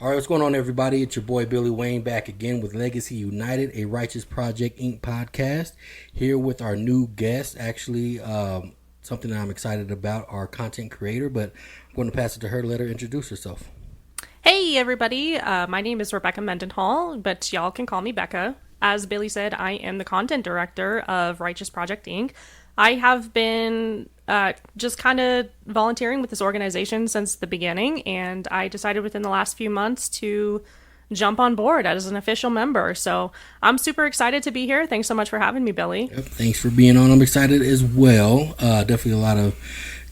All right, what's going on, everybody? It's your boy Billy Wayne back again with Legacy United, a Righteous Project Inc. podcast. Here with our new guest, actually, something that I'm excited about, our content creator. But I'm going to pass it to her to let her introduce herself. Hey everybody, my name is Rebecca Mendenhall, but y'all can call me Becca. As Billy said, I am the content director of Righteous Project Inc. I have been just kind of volunteering with this organization since the beginning, and I decided within the last few months to jump on board as an official member. So I'm super excited to be here. Thanks so much for having me, Billy. Yep, thanks for being on. I'm excited as well. Definitely a lot of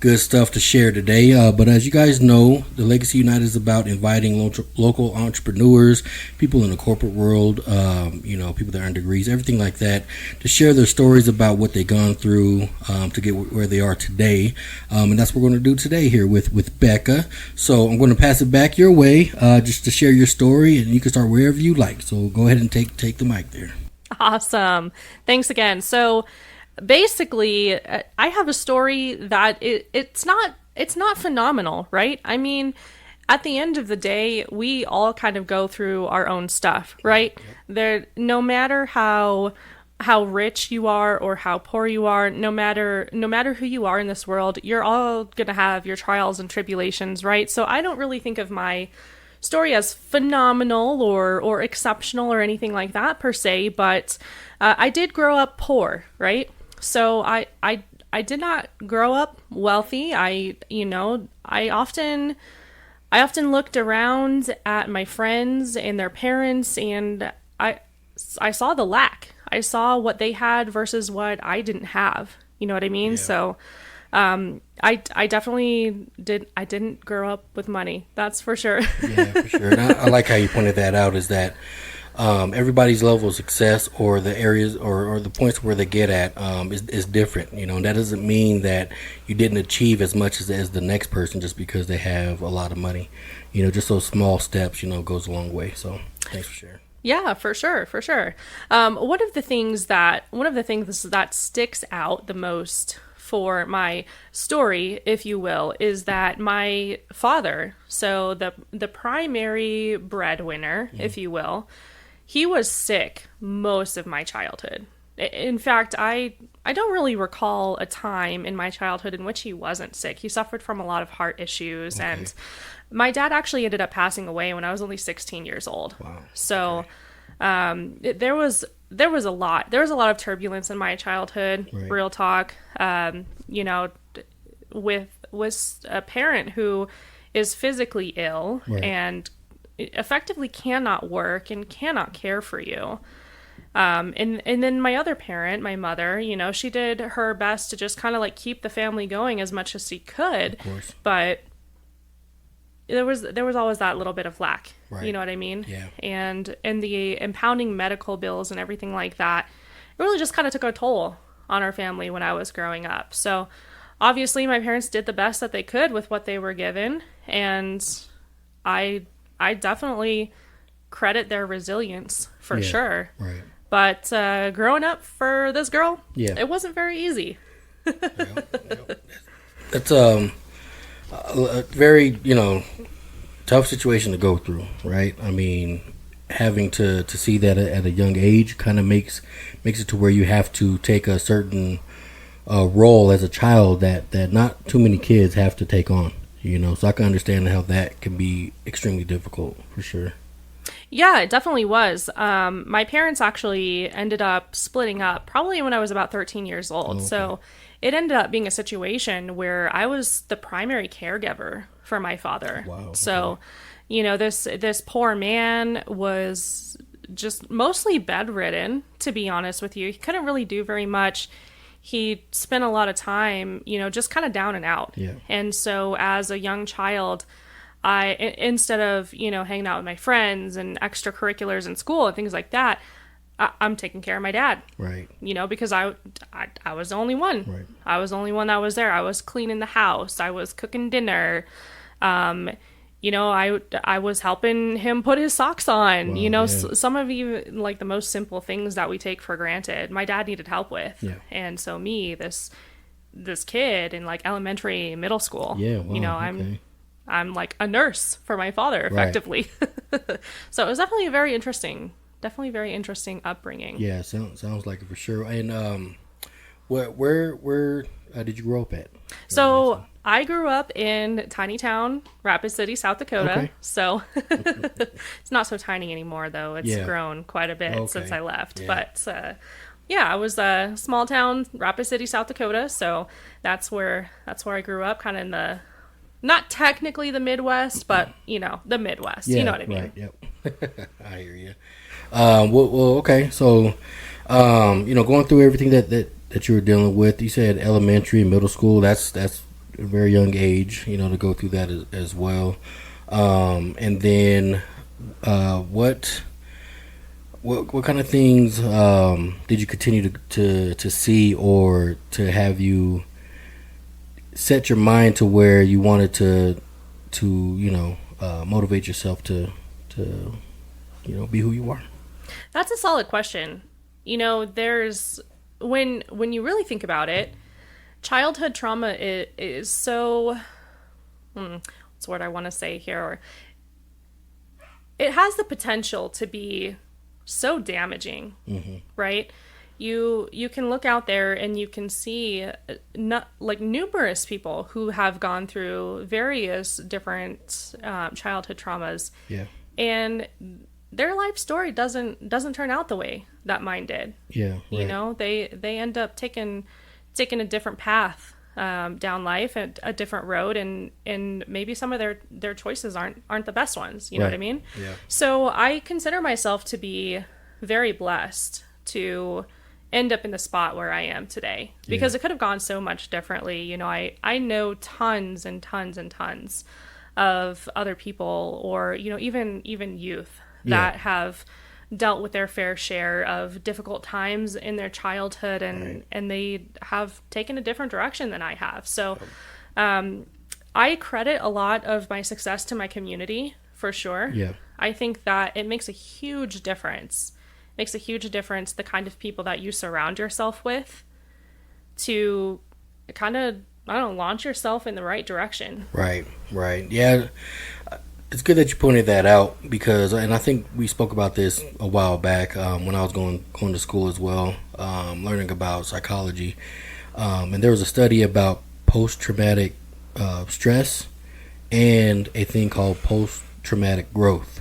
good stuff to share today. But as you guys know, the Legacy United is about inviting local entrepreneurs, people in the corporate world, people that earn degrees, everything like that, to share their stories about what they've gone through to get where they are today. And that's what we're going to do today here with Becca. So I'm going to pass it back your way just to share your story, and you can start wherever you like. So go ahead and take the mic there. Awesome. Thanks again. So basically, I have a story that it's not phenomenal, right? I mean, at the end of the day, we all kind of go through our own stuff, right? There, no matter how rich you are or how poor you are, no matter who you are in this world, you're all gonna have your trials and tribulations, right? So I don't really think of my story as phenomenal or exceptional or anything like that per se, but I did grow up poor, right? So I did not grow up wealthy. I often looked around at my friends and their parents, and I saw the lack. I saw what they had versus what I didn't have. You know what I mean? Yeah. So I definitely did. I didn't grow up with money. That's for sure. Yeah, for sure. And I like how you pointed that out, is that everybody's level of success or the areas or the points where they get at is different. And that doesn't mean that you didn't achieve as much as the next person just because they have a lot of money. Just those small steps, goes a long way. So thanks for sharing. Yeah, for sure, for sure. One of the things that sticks out the most for my story, if you will, is that my father, so the primary breadwinner, if you will, he was sick most of my childhood. In fact, I don't really recall a time in my childhood in which he wasn't sick. He suffered from a lot of heart issues, and my dad actually ended up passing away when I was only 16 years old. Wow. So there was a lot. There was a lot of turbulence in my childhood, Right. Real talk. With a parent who is physically ill Right. and effectively cannot work and cannot care for you. And then my other parent, my mother, she did her best to just kind of like keep the family going as much as she could. Of course. But there was always that little bit of lack. Right. You know what I mean? Yeah. And the impounding medical bills and everything like that, it really just kind of took a toll on our family when I was growing up. So obviously my parents did the best that they could with what they were given, and I definitely credit their resilience for sure. Right. But growing up for this girl, Yeah. it wasn't very easy. That's a very tough situation to go through, right? I mean, having to see that at a young age kind of makes it to where you have to take a certain role as a child that not too many kids have to take on. So I can understand how that can be extremely difficult, for sure. Yeah, it definitely was. My parents actually ended up splitting up probably when I was about 13 years old. Okay. So it ended up being a situation where I was the primary caregiver for my father. Wow. So, this poor man was just mostly bedridden, to be honest with you. He couldn't really do very much. He spent a lot of time, just kind of down and out. Yeah. And so as a young child, instead of, hanging out with my friends and extracurriculars in school and things like that, I'm taking care of my dad. Right. Because I was the only one. Right. I was the only one that was there. I was cleaning the house. I was cooking dinner. I was helping him put his socks on. Wow, yeah. Some of even like the most simple things that we take for granted, my dad needed help with. Yeah. And so me, this kid in like elementary, middle school, Yeah. Wow, I'm I'm like a nurse for my father, Right. effectively. So it was definitely very interesting upbringing. Yeah, sounds like it for sure. And where did you grow up at? Don't mind me So asking. I grew up in tiny town, Rapid City, South Dakota. Okay. So it's not so tiny anymore, though. It's Yeah. grown quite a bit since Okay. I left. Yeah. But yeah, I was a small town, Rapid City, South Dakota. So that's where I grew up, kind of in the not technically the Midwest, but the Midwest. You know Yeah. what I mean? Right. Yep. I hear you. Well, okay. So, going through everything that you were dealing with, you said elementary, middle school. That's a very young age, to go through that as well. And then, what kind of things did you continue to see, or to have you set your mind to where you wanted to motivate yourself to be who you are? That's a solid question. There's when you really think about it, childhood trauma is so what's the word I want to say here? Or it has the potential to be so damaging, right? You can look out there and you can see not like numerous people who have gone through various different childhood traumas, Yeah. and their life story doesn't turn out the way that mine did. Yeah. Right. They end up taking a different path down life, and a different road, and maybe some of their choices aren't the best ones. You know what I Right. mean? Yeah. So I consider myself to be very blessed to end up in the spot where I am today, because Yeah. it could have gone so much differently. I know tons and tons and tons of other people, or even youth Yeah. that have dealt with their fair share of difficult times in their childhood, Right. and they have taken a different direction than I have. So I credit a lot of my success to my community, for sure. Yeah. I think that it makes a huge difference. Makes a huge difference the kind of people that you surround yourself with, to kind of, I don't know, launch yourself in the right direction. Right. Right. Yeah. It's good that you pointed that out, because, and I think we spoke about this a while back, when I was going to school as well, learning about psychology, and there was a study about post traumatic stress and a thing called post traumatic growth,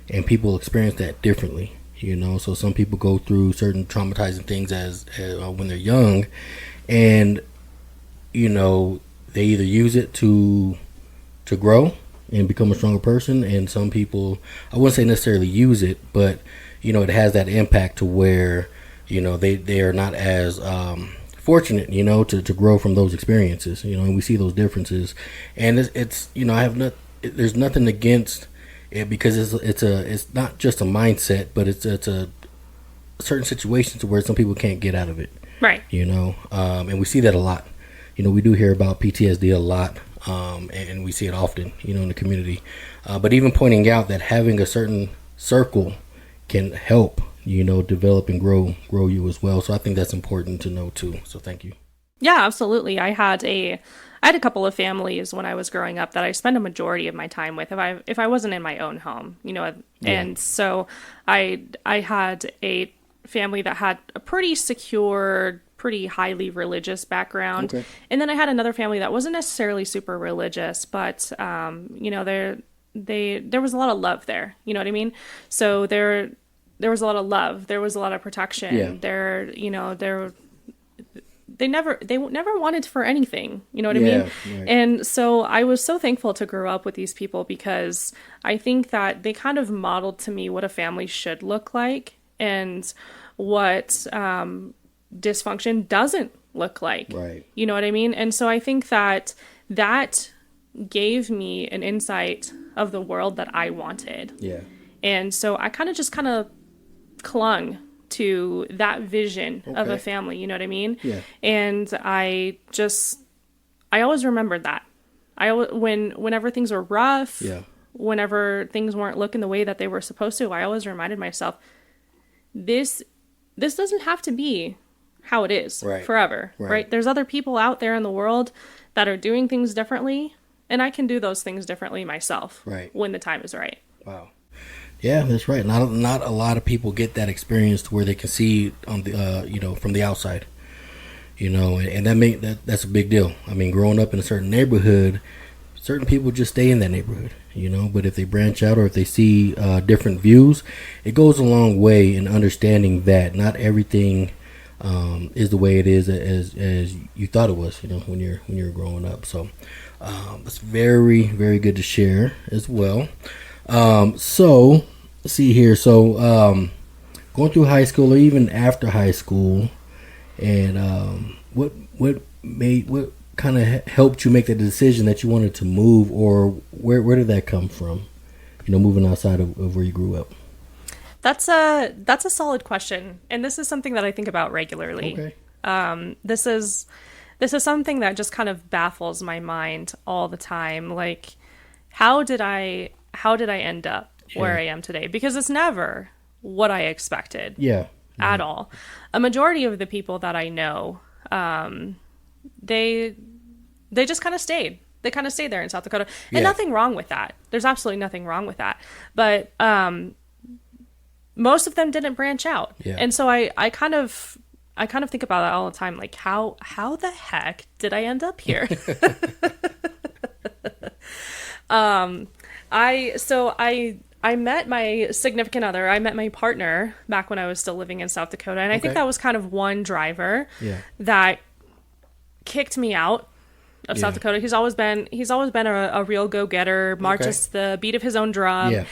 and people experience that differently. So some people go through certain traumatizing things as when they're young, and they either use it to grow and become a stronger person, and some people, I wouldn't say necessarily use it, but it has that impact to where they are not as fortunate to grow from those experiences, and we see those differences. And it's I have not there's nothing against it, because it's not just a mindset, but it's a certain situations where some people can't get out of it. Right. And we see that a lot. We do hear about PTSD a lot, and we see it often, in the community. But even pointing out that having a certain circle can help, develop and grow you as well. So I think that's important to know too. So thank you. Yeah, absolutely. I had a couple of families when I was growing up that I spent a majority of my time with, if I wasn't in my own home, and so I had a family that had a pretty secure, pretty highly religious background. Okay. And then I had another family that wasn't necessarily super religious, but there was a lot of love there. You know what I mean? So there was a lot of love. There was a lot of protection. Yeah. They never wanted for anything. You know what I Yeah, mean? right. And so I was so thankful to grow up with these people, because I think that they kind of modeled to me what a family should look like, and what dysfunction doesn't look like. Right. You know what I mean? And so I think that gave me an insight of the world that I wanted. Yeah. And so I kind of clung to that vision of a Okay. family, you know what I mean? Yeah. And I always remembered that. Whenever things were rough, Yeah. whenever things weren't looking the way that they were supposed to, I always reminded myself, this doesn't have to be how it is Right. forever, Right. right? There's other people out there in the world that are doing things differently, And I can do those things differently myself Right. when the time is right. Wow. Yeah, that's right. Not a lot of people get that experience to where they can see on the from the outside. And that's a big deal. I mean, growing up in a certain neighborhood, certain people just stay in that neighborhood. But if they branch out or if they see different views, it goes a long way in understanding that not everything is the way it is as you thought it was. When you're growing up. So it's very, very good to share as well. So let's see here. So going through high school or even after high school, and what kind of helped you make the decision that you wanted to move, or where did that come from? Moving outside of where you grew up. That's a solid question, and this is something that I think about regularly. Okay. This is something that just kind of baffles my mind all the time. Like, how did I end up where I am today? Because it's never what I expected. Yeah. At all. A majority of the people that I know, they just kind of stayed. They kind of stayed there in South Dakota, and nothing wrong with that. There's absolutely nothing wrong with that. But most of them didn't branch out, and so I kind of think about that all the time. Like, how the heck did I end up here? I met my significant other. I met my partner back when I was still living in South Dakota. And I think that was kind of one driver that kicked me out of South Dakota. He's always been a real go-getter, marches to the beat of his own drum.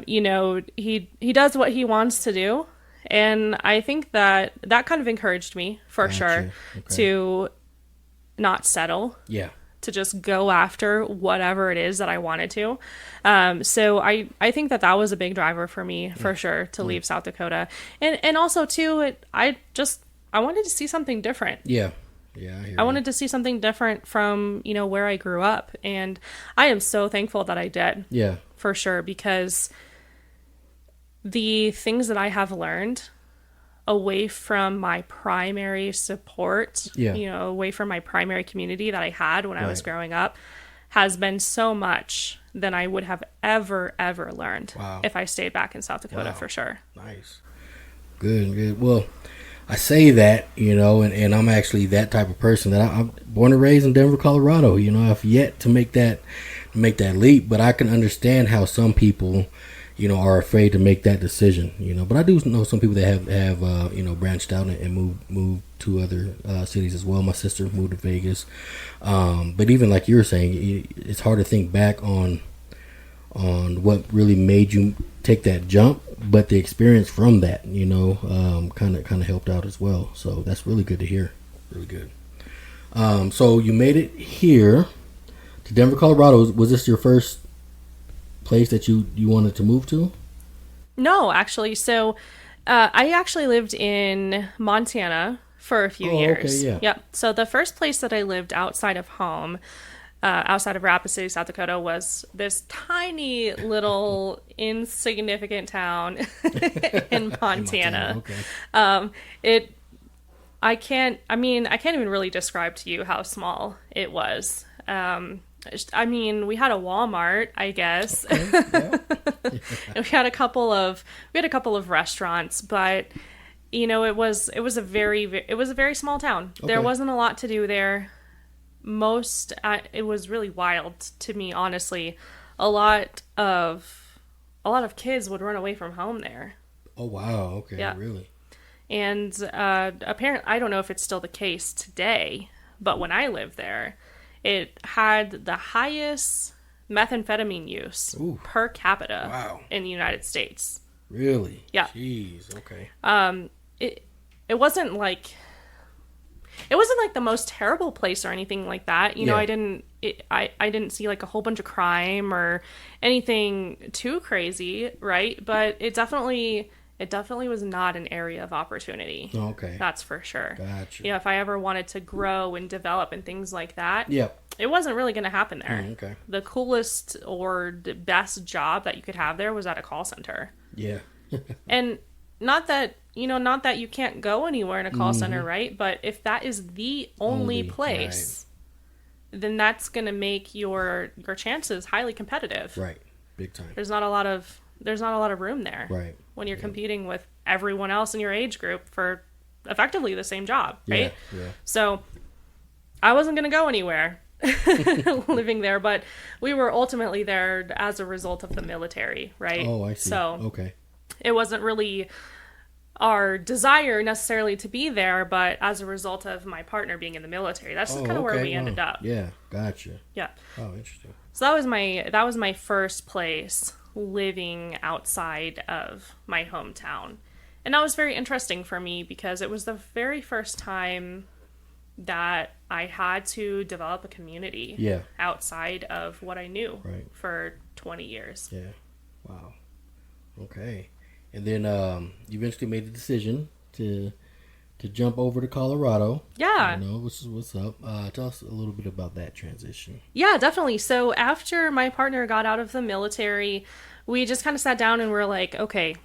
He does what he wants to do. And I think that kind of encouraged me for sure to not settle. Yeah. To just go after whatever it is that I wanted to. So I think that was a big driver for me, for sure, to leave South Dakota. And also, too, I wanted to see something different. Yeah. I wanted to see something different from, where I grew up. And I am so thankful that I did. Yeah. For sure, because the things that I have learned away from my primary support, away from my primary community that I had when I was growing up, has been so much than I would have ever learned if I stayed back in South Dakota, for sure. Nice. Good. Well, I say that, and I'm actually that type of person that I'm born and raised in Denver, Colorado. I've yet to make that leap, but I can understand how some people are afraid to make that decision, But I do know some people that have branched out and moved to other cities as well. My sister moved to Vegas. But even like you were saying, it's hard to think back on what really made you take that jump, but the experience from that, kind of helped out as well. So that's really good to hear. Really good. So you made it here to Denver, Colorado. Was this your first place that you wanted to move to? No, actually. So I actually lived in Montana for a few years. Okay, yeah. Yep. So the first place that I lived outside of home, outside of Rapid City, South Dakota, was this tiny little insignificant town in Montana. Okay. I can't even really describe to you how small it was. We had a Walmart, I guess. Okay, yeah. And we had a couple of restaurants, but it was a very small town. Okay. There wasn't a lot to do there. It was really wild to me, honestly. A lot of kids would run away from home there. Oh wow! Okay, yeah. Really. And apparently, I don't know if it's still the case today, but when I lived there, it had the highest methamphetamine use per capita in the United States. Really? Yeah. Jeez. Okay. It wasn't like the most terrible place or anything like that. I didn't see like a whole bunch of crime or anything too crazy, right? But it definitely was not an area of opportunity. Okay. That's for sure. Gotcha. If I ever wanted to grow and develop and things like that, yep, it wasn't really going to happen there. Okay. The coolest or the best job that you could have there was at a call center. Yeah. And not that you can't go anywhere in a call center, right? But if that is the only place, then that's going to make your chances highly competitive. Right. Big time. There's not a lot of room there. Right. When you're competing with everyone else in your age group for effectively the same job, right? Yeah. So I wasn't going to go anywhere living there, but we were ultimately there as a result of the military, right? Oh, I see. So okay. it wasn't really our desire necessarily to be there, but as a result of my partner being in the military, that's just kind of where we ended up. Yeah, gotcha. Yeah. Oh, interesting. So that was my first place living outside of my hometown. And that was very interesting for me because it was the very first time that I had to develop a community outside of what I knew for 20 years. Yeah. Wow. Okay. And then you eventually made the decision to jump over to Colorado. Yeah. You know, what's up. Tell us a little bit about that transition. Yeah, definitely. So after my partner got out of the military, we just kind of sat down and we're like, okay,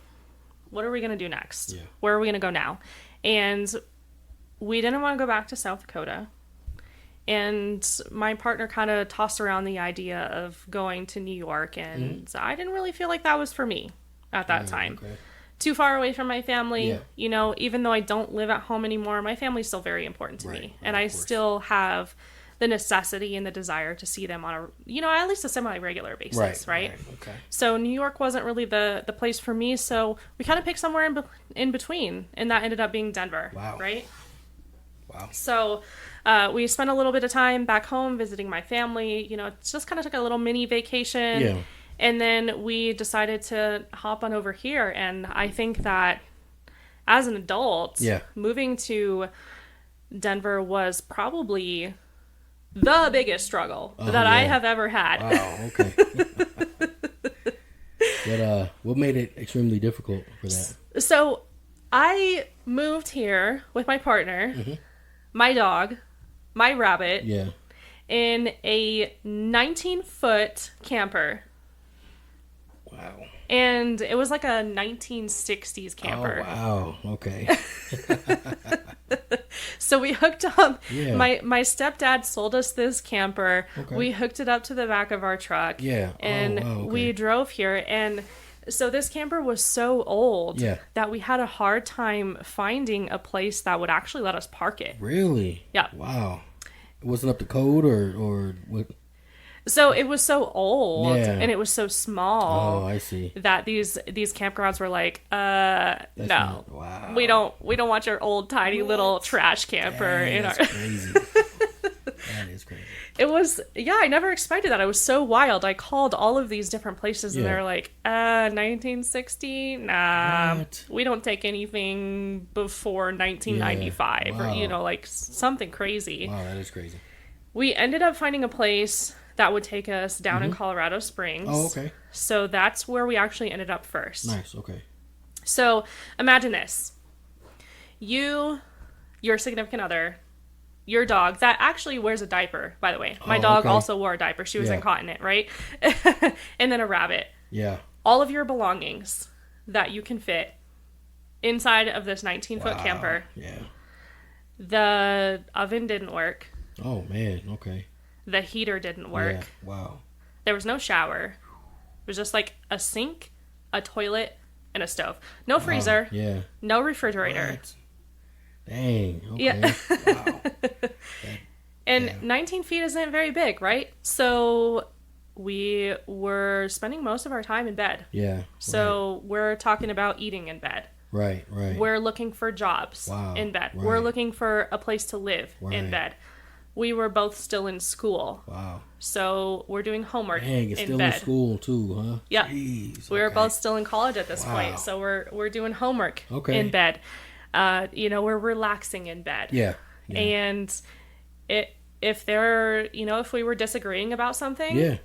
what are we going to do next? Yeah. Where are we going to go now? And we didn't want to go back to South Dakota. And my partner kind of tossed around the idea of going to New York. And I didn't really feel like that was for me at that time. Okay. Too far away from my family. Yeah. You know, even though I don't live at home anymore, my family's still very important to me. And I still have the necessity and the desire to see them on a, you know, at least a semi-regular basis, right? Okay. So New York wasn't really the place for me, so we kind of picked somewhere in between, and that ended up being Denver, right? Wow. So we spent a little bit of time back home visiting my family. You know, it just kind of took a little mini vacation. Yeah. And then we decided to hop on over here, and I think that as an adult, moving to Denver was probably the biggest struggle that I have ever had. Wow, okay. But what made it extremely difficult for that? So I moved here with my partner, my dog, my rabbit, in a 19-foot camper. Wow. And it was like a 1960s camper. Oh, wow. Okay. So we hooked up. Yeah. My stepdad sold us this camper. Okay. We hooked it up to the back of our truck. Yeah. And we drove here. And so this camper was so old that we had a hard time finding a place that would actually let us park it. Really? Yeah. Wow. It wasn't up to code or what? So it was so old and it was so small. Oh, I see. That these campgrounds were like, no, wow. we don't want your old tiny little trash camper in our. Crazy. That is crazy. It was, I never expected that. It was so wild. I called all of these different places and they're like, 1960? Nah, what? We don't take anything before 1995 or, you know, like something crazy. Wow, that is crazy. We ended up finding a place that would take us down in Colorado Springs. Oh, okay. So that's where we actually ended up first. Nice, okay. So imagine this. Your significant other, your dog, that actually wears a diaper, by the way. My dog also wore a diaper. She was incontinent, right? And then a rabbit. Yeah. All of your belongings that you can fit inside of this 19-foot camper. Yeah. The oven didn't work. Oh, man, okay. The heater didn't work. Yeah. Wow. There was no shower. It was just like a sink, a toilet, and a stove. No freezer. Yeah. No refrigerator. What? Dang. Okay. Yeah. Wow. And 19 feet isn't very big, right? So we were spending most of our time in bed. Yeah. So we're talking about eating in bed. Right. We're looking for jobs in bed. Right. We're looking for a place to live in bed. We were both still in school. Wow. So we're doing homework Dang, it's in still bed. in school too, huh? Yeah. Jeez, we were both still in college at this point. So we're doing homework in bed. You know, we're relaxing in bed. Yeah. And if we were disagreeing about something,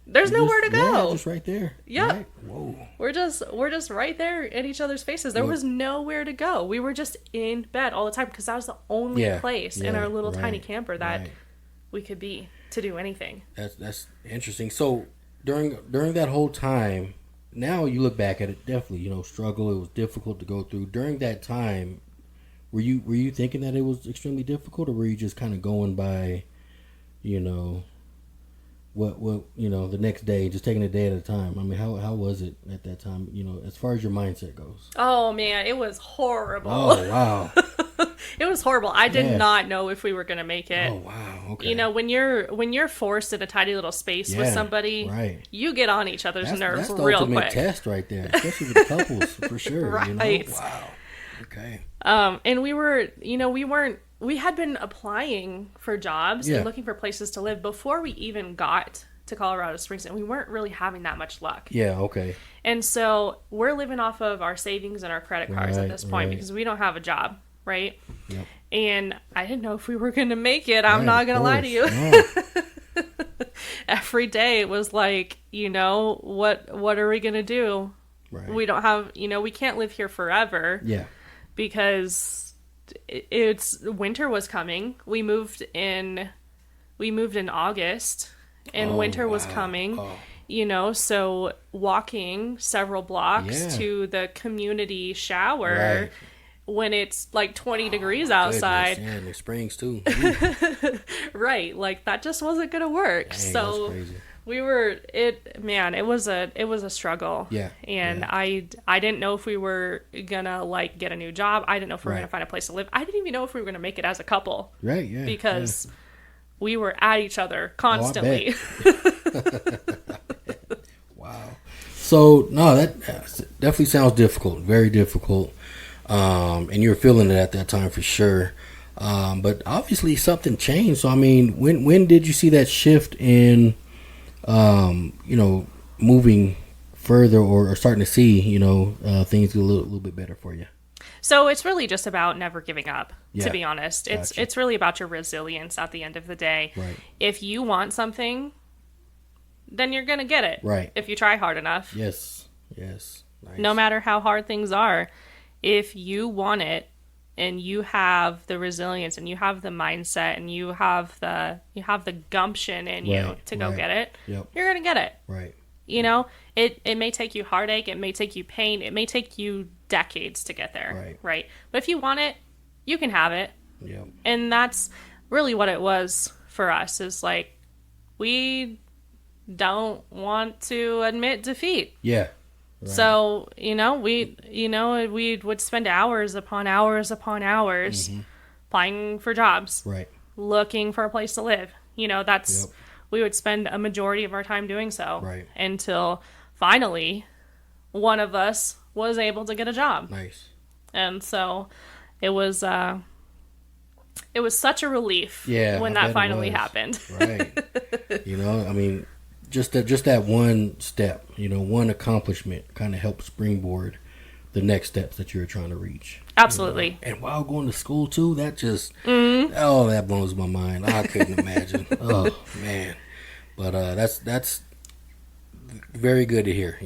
there's nowhere to go. Yeah, just right there. Yeah. Right? Whoa. We're just right there in each other's faces. There was nowhere to go. We were just in bed all the time because that was the only place in our little tiny camper that we could be to do anything. That's interesting. So during that whole time, now you look back at it, definitely, struggle. It was difficult to go through. During that time, were you thinking that it was extremely difficult, or were you just kind of going by, you know, the next day, just taking a day at a time. I mean, how was it at that time, as far as your mindset goes? Oh man, it was horrible. Oh, wow. It was horrible. I did Yeah. not know if we were going to make it. Oh, wow. Okay. When you're forced in a tiny little space with Yeah, somebody, right. you get on each other's nerves That's the real ultimate quick. test right there, especially with couples, for sure. Right. Wow. Okay. And we had been applying for jobs Yeah. and looking for places to live before we even got to Colorado Springs, and we weren't really having that much luck. Yeah. Okay. And so we're living off of our savings and our credit cards at this point because we don't have a job, right? Yep. And I didn't know if we were going to make it. I'm Right, not of going to lie to you. course. No. Every day it was like, what are we going to do? Right. We don't have, we can't live here forever Yeah. because it's winter was coming. We moved in August and winter was coming. Oh. So walking several blocks Yeah. to the community shower Right. when it's like 20 degrees outside. Goodness, yeah, and the springs too. Right. Like that just wasn't going to work. Dang, So that's crazy. it was a struggle. Yeah. And yeah. I didn't know if we were going to like get a new job. I didn't know if we were Right. going to find a place to live. I didn't even know if we were going to make it as a couple Right. Yeah. because we were at each other constantly. Wow. So no, that definitely sounds difficult. Very difficult. And you were feeling it at that time for sure. But obviously something changed. So I mean, when did you see that shift in, moving further or starting to see, things get a little bit better for you? So it's really just about never giving up, Yeah. to be honest. Gotcha. It's really about your resilience at the end of the day. Right. If you want something, then you're going to get it. Right. If you try hard enough. Yes. Yes. Nice. No matter how hard things are, if you want it and you have the resilience and you have the mindset and you have the gumption in you Right, to go right. get it, Yep. you're going to get it. Right. It may take you heartache, it may take you pain, it may take you decades to get there. Right. But if you want it, you can have it. Yep. And that's really what it was for us, is like, we don't want to admit defeat. Yeah. Right. So, we would spend hours upon hours upon hours applying for jobs, Right. looking for a place to live. That's, Yep. we would spend a majority of our time doing so. Right. Until finally one of us was able to get a job. Nice. And so it was such a relief Yeah, when I bet that it finally was. happened. Right. I mean, just that one step, one accomplishment kind of helped springboard the next steps that you're trying to reach. Absolutely. And while going to school too, that just that blows my mind. I couldn't imagine. Oh man. But that's very good to hear,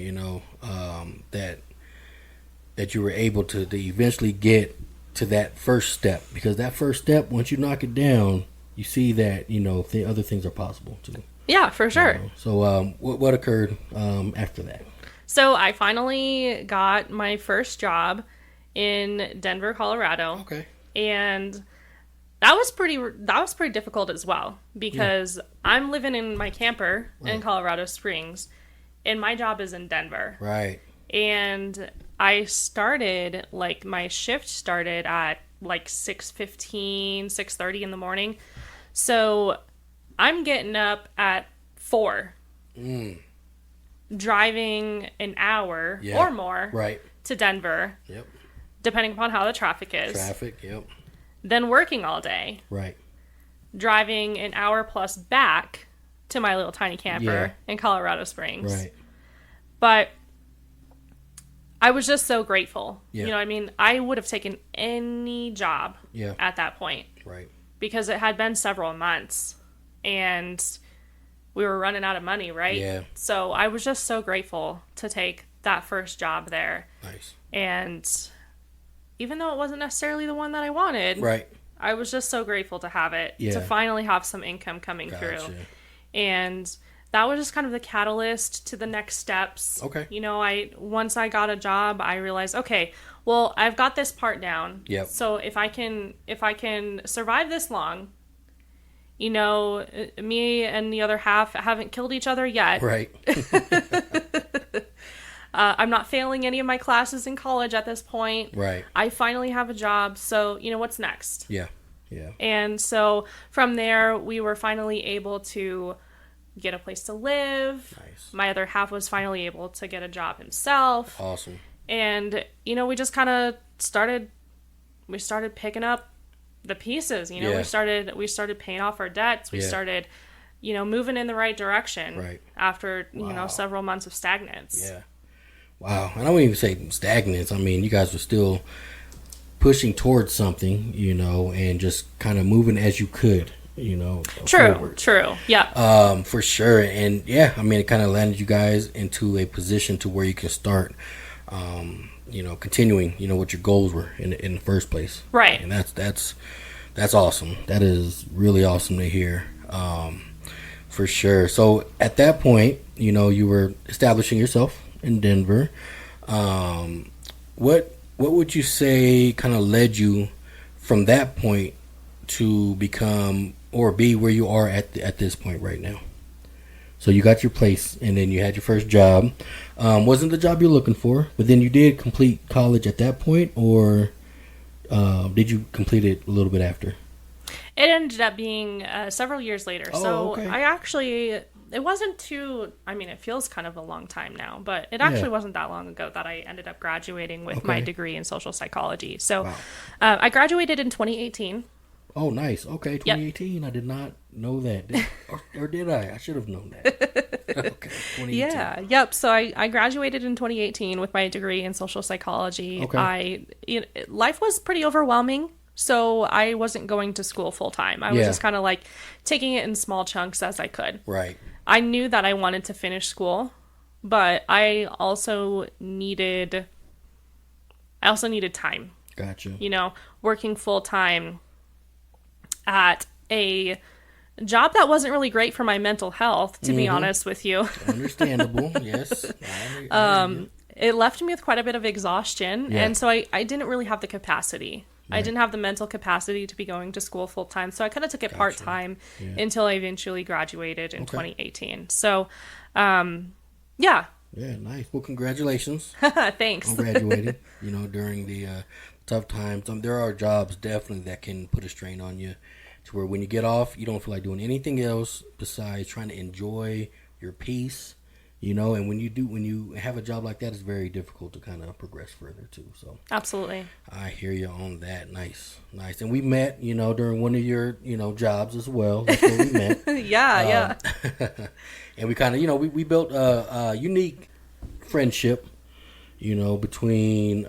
that you were able to eventually get to that first step, because that first step, once you knock it down, you see that the other things are possible too. Yeah, for sure. So what occurred after that? So I finally got my first job in Denver, Colorado. Okay. And that was pretty difficult as well, because I'm living in my camper in Colorado Springs and my job is in Denver. Right. And I started, like, my shift started at like 6:15, 6:30 in the morning. So I'm getting up at 4, driving an hour or more Right. to Denver, Yep. depending upon how the traffic is. Traffic. Yep. Then working all day, Right. driving an hour plus back to my little tiny camper in Colorado Springs. Right. But I was just so grateful. Yeah. You know what I mean? I would have taken any job Yeah. at that point, Right. because it had been several months and we were running out of money, right? Yeah. So I was just so grateful to take that first job there. Nice. And even though it wasn't necessarily the one that I wanted, Right. I was just so grateful to have it, Yeah. to finally have some income coming through. Gotcha. And that was just kind of the catalyst to the next steps. Okay. Once I got a job, I realized, okay, well, I've got this part down. Yep. So if I can survive this long Me and the other half haven't killed each other yet. Right. I'm not failing any of my classes in college at this point. Right. I finally have a job. So, what's next? Yeah. Yeah. And so from there, we were finally able to get a place to live. Nice. My other half was finally able to get a job himself. Awesome. And, we just kind of started picking up the pieces. Yeah. We started paying off our debts. We Yeah. started, moving in the right direction. Right. After, Wow. several months of stagnance. Yeah. Wow. And I wouldn't even say stagnance. I mean, you guys were still pushing towards something, and just kind of moving as you could, True. forward. True. Yeah. For sure. And yeah, I mean, it kind of landed you guys into a position to where you can start, continuing, what your goals were in the first place. Right. And that's awesome. That is really awesome to hear. For sure. So at that point, you were establishing yourself in Denver. What would you say kind of led you from that point to become or be where you are at this point right now? So you got your place, and then you had your first job. Wasn't the job you're looking for, but then you did complete college at that point, or did you complete it a little bit after? It ended up being several years later. Oh, so okay. it wasn't too, it feels kind of a long time now, but it actually wasn't that long ago that I ended up graduating with my degree in social psychology. So Wow. I graduated in 2018. Oh, nice. Okay, 2018. Yep. I did not know that. Or did I? I should have known that. Okay, 2018. Yeah, yep. So I graduated in 2018 with my degree in social psychology. Okay. Life was pretty overwhelming, so I wasn't going to school full time. I was just kind of like taking it in small chunks as I could. Right. I knew that I wanted to finish school, but I also needed time. Gotcha. Working full time at a job that wasn't really great for my mental health, to be honest with you. Understandable. Yes. I It left me with quite a bit of exhaustion, and so I didn't really have the capacity. I didn't have the mental capacity to be going to school full time, so I kind of took it part time until I eventually graduated in 2018. So, yeah. Yeah, nice. Well, congratulations Thanks. on graduating. During the tough times, there are jobs definitely that can put a strain on you, to where when you get off, you don't feel like doing anything else besides trying to enjoy your peace. And when you have a job like that, it's very difficult to kind of progress further too. So Absolutely. I hear you on that. Nice. And we met, during one of your, jobs as well. That's where we met. Yeah. And we kind of, we built a unique friendship, between,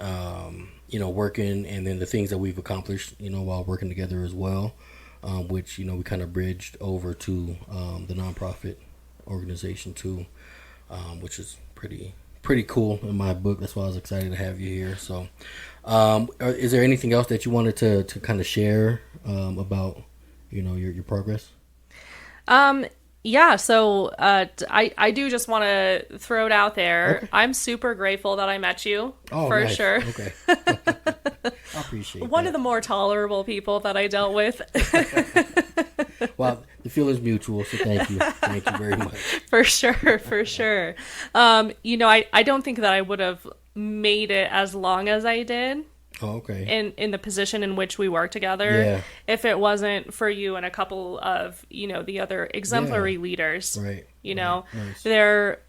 working and then the things that we've accomplished, while working together as well, which, we kind of bridged over to the nonprofit organization too. Which is pretty cool in my book. That's why I was excited to have you here. So, is there anything else that you wanted to kind of share about, your progress? Yeah, so I do just want to throw it out there. Okay. I'm super grateful that I met you, for nice. Sure. Okay. I appreciate One of the more tolerable people that I dealt with. Well, the feeling's mutual, so thank you. Thank you very much. For sure. I don't think that I would have made it as long as I did. Oh, okay. In the position in which we work together, if it wasn't for you and a couple of the other exemplary leaders, right? Nice. They're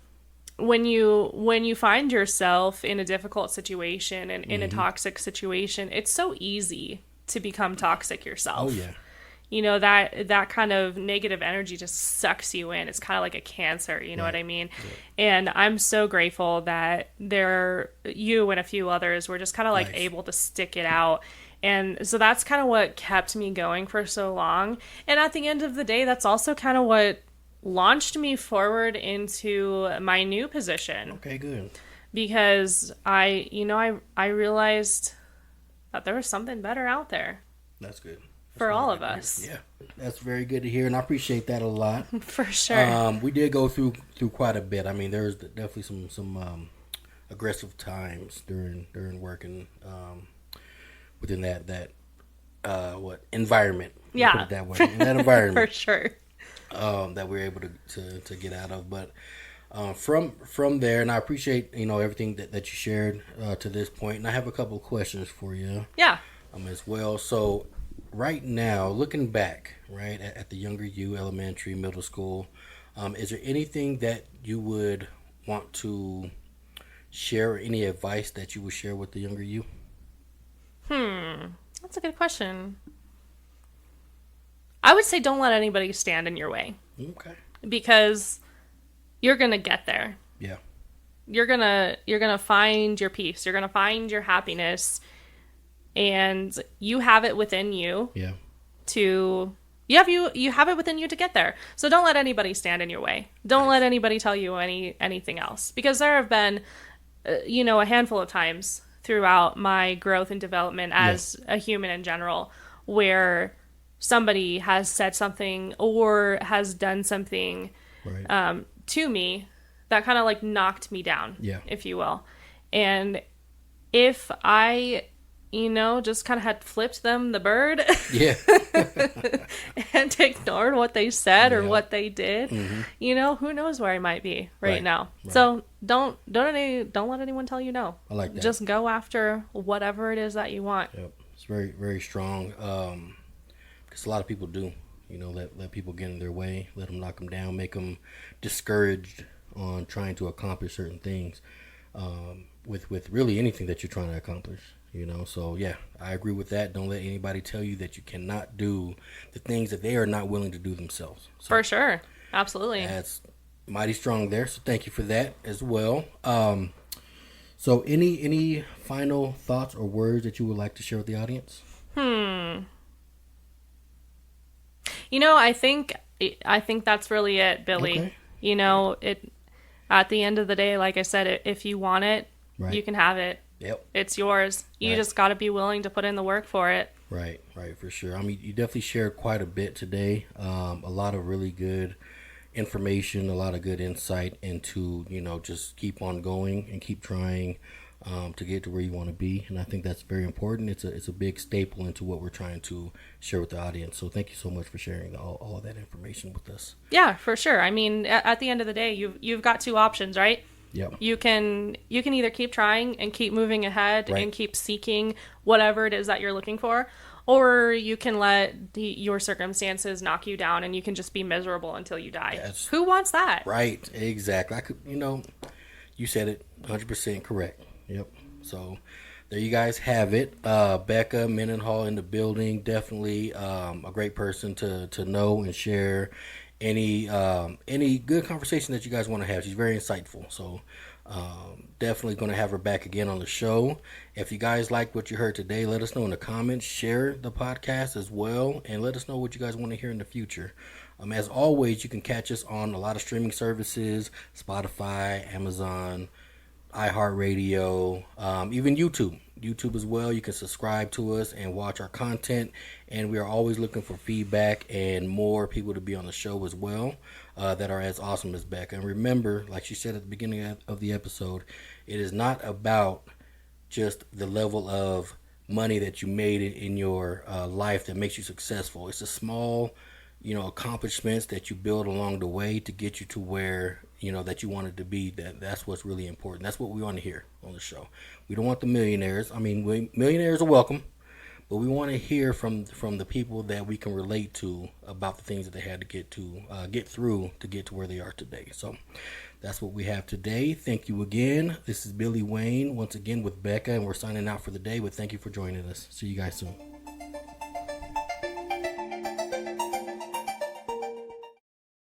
when you find yourself in a difficult situation and in a toxic situation, it's so easy to become toxic yourself. Oh yeah. That kind of negative energy just sucks you in. It's kind of like a cancer, you know what I mean? Yeah. And I'm so grateful that you and a few others were just kind of like able to stick it out. And so that's kind of what kept me going for so long. And at the end of the day, that's also kind of what launched me forward into my new position. Okay, good. Because I realized that there was something better out there. That's good. For all of us. Yeah, that's very good to hear, and I appreciate that a lot. For sure. We did go through quite a bit. I mean, there's definitely some aggressive times during working within that environment. Yeah. Put it that way. In that environment. For sure. That we're able to get out of. But from there, and I appreciate everything that you shared to this point. And I have a couple of questions for you Yeah. as well. So right now, looking back, right at the younger you, elementary, middle school, is there anything that you would want to share, or any advice that you would share with the younger you? That's a good question. I would say don't let anybody stand in your way, Okay. because you're going to get there. Yeah. You're going to find your peace. You're going to find your happiness, and you have it within you Yeah. to you have it within you to get there. So don't let anybody stand in your way. Don't let anybody tell you anything else, because there have been a handful of times throughout my growth and development as a human in general where somebody has said something or has done something Right. to me that kind of like knocked me down, Yeah. if you will. And if I, just kind of had flipped them the bird Yeah. and ignored what they said or Yeah. what they did, who knows where I might be right now. Right. So don't let anyone tell you no. I like that. Just go after whatever it is that you want. Yep. It's very, very strong. Because a lot of people do, let people get in their way, let them knock them down, make them discouraged on trying to accomplish certain things, with really anything that you're trying to accomplish. So yeah, I agree with that. Don't let anybody tell you that you cannot do the things that they are not willing to do themselves. So For sure. Absolutely. that's mighty strong there. So thank you for that as well. So any final thoughts or words that you would like to share with the audience? I think that's really it, Billy. Okay. It at the end of the day, like I said, if you want it, Right. you can have it. Yep. It's yours. You Right. just got to be willing to put in the work for it. Right, for sure. I mean, you definitely shared quite a bit today. A lot of really good information, a lot of good insight into, just keep on going and keep trying to get to where you want to be. And I think that's very important. It's a big staple into what we're trying to share with the audience. So thank you so much for sharing all of that information with us. Yeah, for sure. I mean, at the end of the day, you've got two options, right? Yep. You can either keep trying and keep moving ahead Right. and keep seeking whatever it is that you're looking for, or you can let your circumstances knock you down and you can just be miserable until you die. Yes. Who wants that? Right, exactly. I could, you said it 100% correct. Yep. So there you guys have it. Becca Mendenhall in the building. Definitely a great person to know and share any good conversation that you guys want to have. She's very insightful. So definitely going to have her back again on the show. If you guys like what you heard today, let us know in the comments. Share the podcast as well, and let us know what you guys want to hear in the future. As always, you can catch us on a lot of streaming services: Spotify, Amazon, iHeartRadio, even YouTube as well. You can subscribe to us and watch our content, and we are always looking for feedback and more people to be on the show as well, that are as awesome as Becca. And remember, like she said at the beginning of the episode, it is not about just the level of money that you made in your life that makes you successful. It's a small accomplishments that you build along the way to get you to where that you wanted to be. That's what's really important. That's what we want to hear on the show. We don't want the millionaires. I mean, millionaires are welcome, but we want to hear from the people that we can relate to about the things that they had to get through to get to where they are today. So that's what we have today. Thank you again. This is Billy Wayne once again with Becca, and we're signing out for the day. But thank you for joining us. See you guys soon.